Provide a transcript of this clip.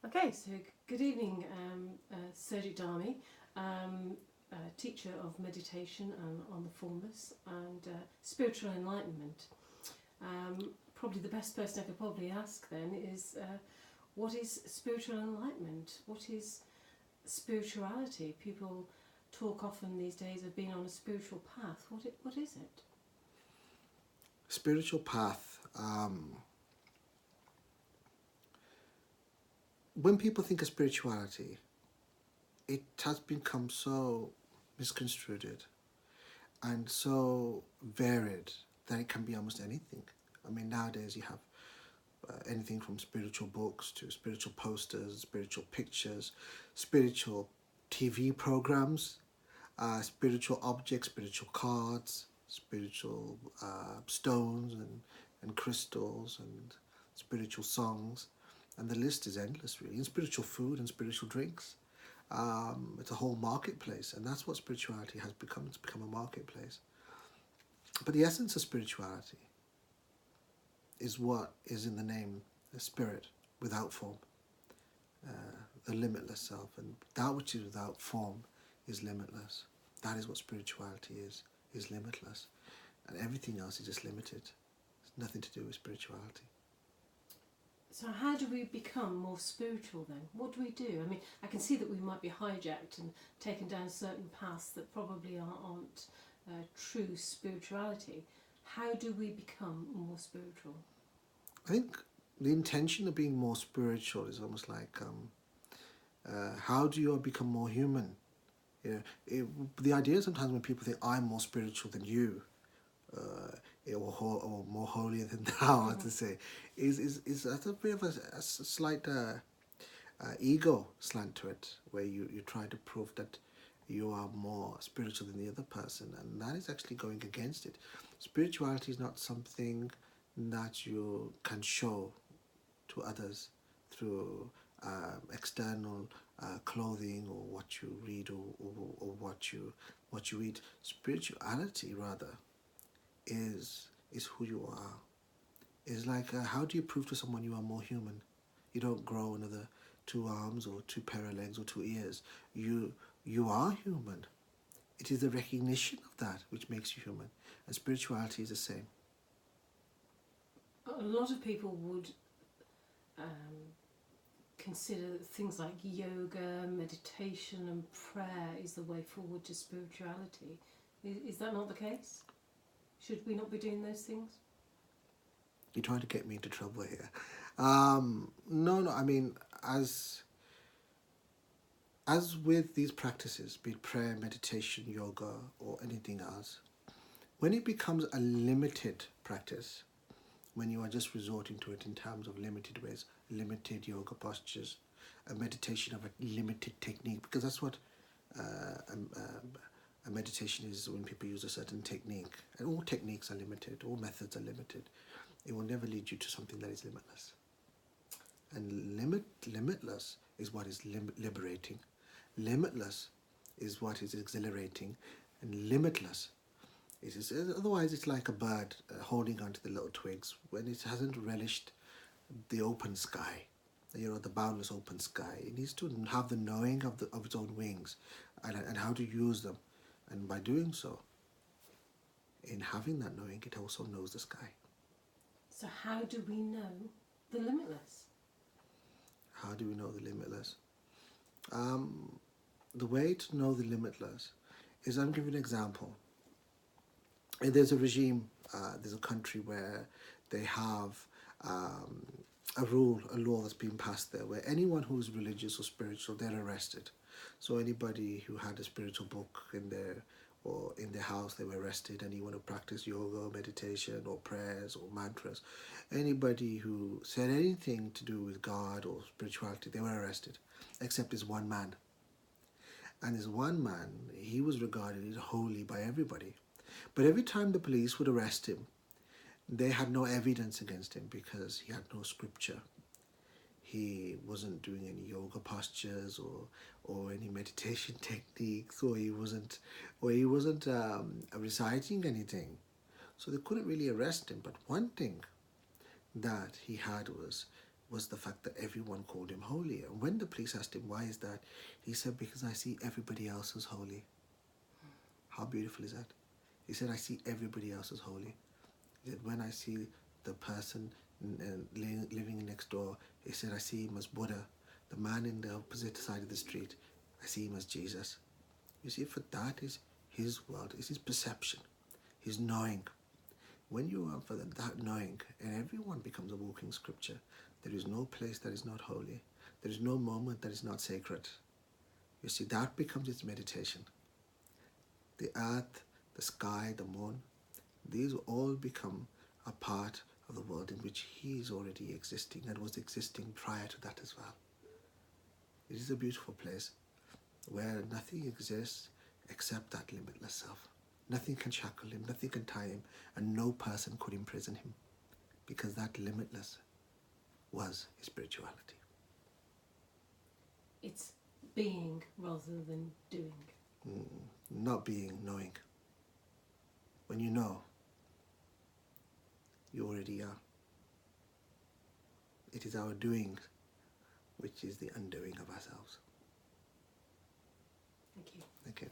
Okay, so good evening, Surjit Dami, teacher of meditation on the formless and spiritual enlightenment. Probably the best person I could probably ask then is what is spiritual enlightenment? What is spirituality? People talk often these days of being on a spiritual path. What is it? Spiritual path. When people think of spirituality, it has become so misconstrued and so varied that it can be almost anything. I mean, nowadays you have anything from spiritual books to spiritual posters, spiritual pictures, spiritual TV programs, spiritual objects, spiritual cards, spiritual stones and crystals and spiritual songs. And the list is endless, really. And spiritual food and spiritual drinks. It's a whole marketplace, and that's what spirituality has become. It's become a marketplace. But the essence of spirituality is what is in the name, the spirit, without form, the limitless self. And that which is without form is limitless. That is what spirituality is limitless. And everything else is just limited. It's nothing to do with spirituality. So how do we become more spiritual then? What do we do? I mean, I can see that we might be hijacked and taken down certain paths that probably aren't true spirituality. How do we become more spiritual? I think the intention of being more spiritual is almost like how do you become more human? The idea sometimes when people think I'm more spiritual than you, or more holier than thou, as to say, is that's a bit of a slight ego slant to it, where you try to prove that you are more spiritual than the other person, and that is actually going against it. Spirituality is not something that you can show to others through external clothing or what you read or what you eat. Spirituality rather is who you are. It's like how do you prove to someone you are more human? You don't grow another two arms or two pair of legs or two ears. You are human. It is the recognition of that which makes you human, and spirituality is the same. A lot of people would consider things like yoga, meditation and prayer is the way forward to spirituality. Is that not the case? Should we not be doing those things? You're trying to get me into trouble here. No, I mean, as with these practices, be it prayer, meditation, yoga, or anything else, when it becomes a limited practice, when you are just resorting to it in terms of limited ways, limited yoga postures, a meditation of a limited technique, because that's what a meditation is when people use a certain technique. And all techniques are limited, all methods are limited. It will never lead you to something that is limitless. And limitless is what is liberating. Limitless is what is exhilarating. And limitless is otherwise it's like a bird holding onto the little twigs when it hasn't relished the open sky, the boundless open sky. It needs to have the knowing of its own wings and how to use them. And by doing so, in having that knowing, it also knows the sky. So how do we know the limitless? How do we know the limitless? The way to know the limitless is, I'm giving an example. There's a regime, there's a country where they have a law that's been passed there, where anyone who's religious or spiritual, they're arrested. So anybody who had a spiritual book in their house, they were arrested. Anyone who practiced yoga, meditation, or prayers or mantras, anybody who said anything to do with God or spirituality, they were arrested, except this one man. And this one man, he was regarded as holy by everybody. But every time the police would arrest him, they had no evidence against him because he had no scripture. He wasn't doing any yoga postures or any meditation techniques, or he wasn't reciting anything. So they couldn't really arrest him. But one thing that he had was was the fact that everyone called him holy. And when the police asked him, why is that? He said, because I see everybody else as holy. How beautiful is that? He said, I see everybody else as holy. He said, when I see the person living next door, he said, I see him as Buddha. The man in the opposite side of the street, I see him as Jesus. You see, for that is his world, is his perception, his knowing. When you are for that knowing, and everyone becomes a walking scripture, there is no place that is not holy. There is no moment that is not sacred. You see, that becomes its meditation. The earth, the sky, the moon, these all become a part of the world in which he is already existing and was existing prior to that as well. It is a beautiful place where nothing exists except that limitless self. Nothing can shackle him, nothing can tie him, and no person could imprison him, because that limitless was his spirituality. It's being rather than doing. Not being, knowing. When you know, you already are. It is our doing which is the undoing of ourselves. Thank you. Thank you.